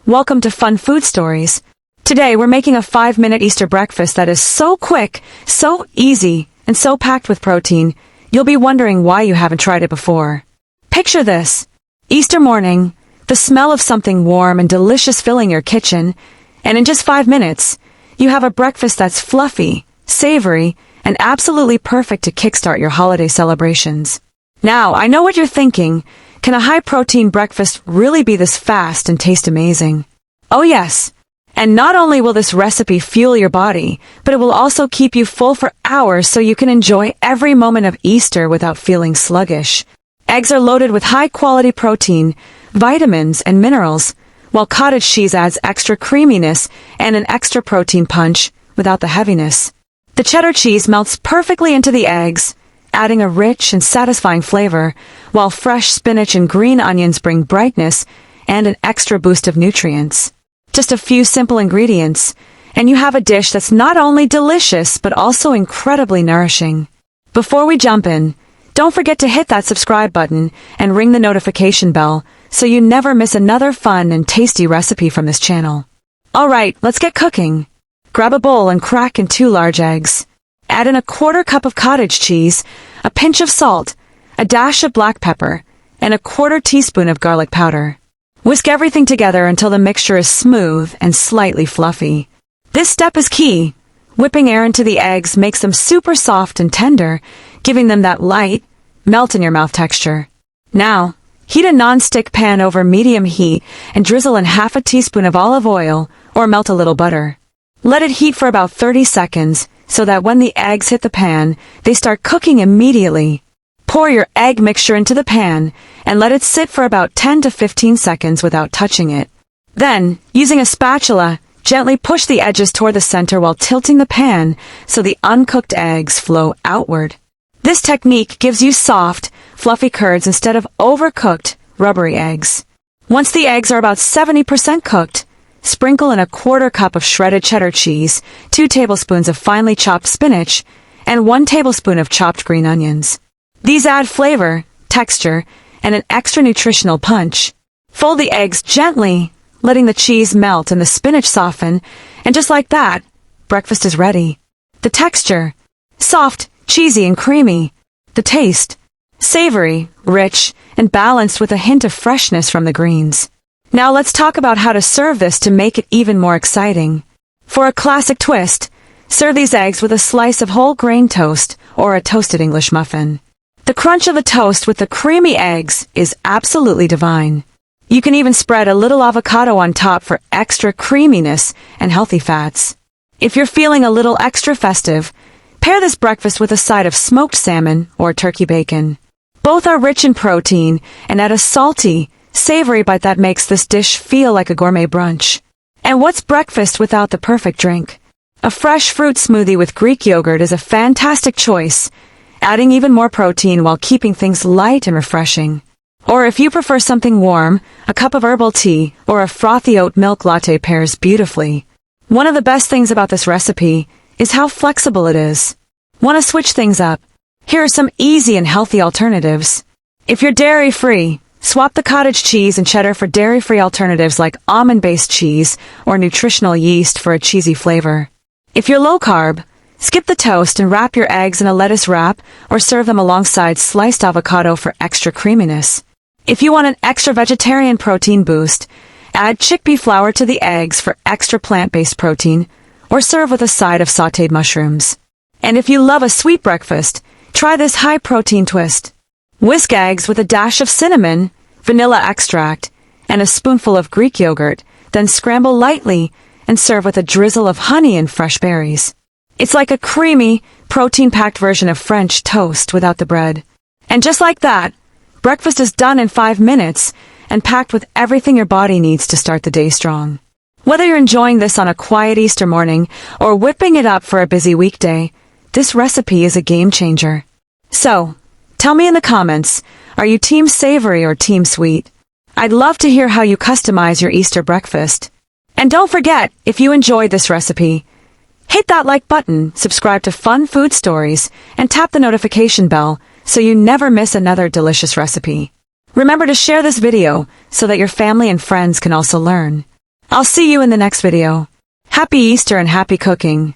Welcome to Fun Food Stories. Today we're making a 5-minute Easter breakfast that is so quick, so easy, and so packed with protein, you'll be wondering why you haven't tried it before. Picture this. Easter morning, the smell of something warm and delicious filling your kitchen, and in just 5 minutes, you have a breakfast that's fluffy, savory, and absolutely perfect to kickstart your holiday celebrations. Now, I know what you're thinking. Can a high-protein breakfast really be this fast and taste amazing? Oh yes. And not only will this recipe fuel your body, but it will also keep you full for hours so you can enjoy every moment of Easter without feeling sluggish. Eggs are loaded with high-quality protein, vitamins, and minerals, while cottage cheese adds extra creaminess and an extra protein punch without the heaviness. The cheddar cheese melts perfectly into the eggs, adding a rich and satisfying flavor, while fresh spinach and green onions bring brightness and an extra boost of nutrients. Just a few simple ingredients, and you have a dish that's not only delicious but also incredibly nourishing. Before we jump in, don't forget to hit that subscribe button and ring the notification bell so you never miss another fun and tasty recipe from this channel. Alright, let's get cooking. Grab a bowl and crack in 2 large eggs. Add in a 1/4 cup of cottage cheese, a pinch of salt, a dash of black pepper, and a 1/4 teaspoon of garlic powder. Whisk everything together until the mixture is smooth and slightly fluffy. This step is key. Whipping air into the eggs makes them super soft and tender, giving them that light, melt-in-your-mouth texture. Now, heat a non-stick pan over medium heat and drizzle in 1/2 teaspoon of olive oil or melt a little butter. Let it heat for about 30 seconds, so that when the eggs hit the pan, they start cooking immediately. Pour your egg mixture into the pan and let it sit for about 10 to 15 seconds without touching it. Then, using a spatula, gently push the edges toward the center while tilting the pan so the uncooked eggs flow outward. This technique gives you soft, fluffy curds instead of overcooked, rubbery eggs. Once the eggs are about 70% cooked, sprinkle in a 1/4 cup of shredded cheddar cheese, 2 tablespoons of finely chopped spinach, and 1 tablespoon of chopped green onions. These add flavor, texture, and an extra nutritional punch. Fold the eggs gently, letting the cheese melt and the spinach soften, and just like that, breakfast is ready. The texture, soft, cheesy, and creamy. The taste, savory, rich, and balanced with a hint of freshness from the greens. Now let's talk about how to serve this to make it even more exciting. For a classic twist, serve these eggs with a slice of whole grain toast or a toasted English muffin. The crunch of the toast with the creamy eggs is absolutely divine. You can even spread a little avocado on top for extra creaminess and healthy fats. If you're feeling a little extra festive, pair this breakfast with a side of smoked salmon or turkey bacon. Both are rich in protein and add a salty, savory bite that makes this dish feel like a gourmet brunch. And what's breakfast without the perfect drink? A fresh fruit smoothie with Greek yogurt is a fantastic choice, adding even more protein while keeping things light and refreshing. Or if you prefer something warm, a cup of herbal tea or a frothy oat milk latte pairs beautifully. One of the best things about this recipe is how flexible it is. Want to switch things up? Here are some easy and healthy alternatives. If you're dairy-free, swap the cottage cheese and cheddar for dairy-free alternatives like almond-based cheese or nutritional yeast for a cheesy flavor. If you're low-carb, skip the toast and wrap your eggs in a lettuce wrap or serve them alongside sliced avocado for extra creaminess. If you want an extra vegetarian protein boost, add chickpea flour to the eggs for extra plant-based protein or serve with a side of sautéed mushrooms. And if you love a sweet breakfast, try this high-protein twist. Whisk eggs with a dash of cinnamon, vanilla extract, and a spoonful of Greek yogurt, then scramble lightly and serve with a drizzle of honey and fresh berries. It's like a creamy, protein-packed version of French toast without the bread. And just like that, breakfast is done in 5 minutes and packed with everything your body needs to start the day strong. Whether you're enjoying this on a quiet Easter morning or whipping it up for a busy weekday, this recipe is a game changer. So, tell me in the comments, are you team savory or team sweet? I'd love to hear how you customize your Easter breakfast. And don't forget, if you enjoyed this recipe, hit that like button, subscribe to Fun Food Stories, and tap the notification bell so you never miss another delicious recipe. Remember to share this video so that your family and friends can also learn. I'll see you in the next video. Happy Easter and happy cooking!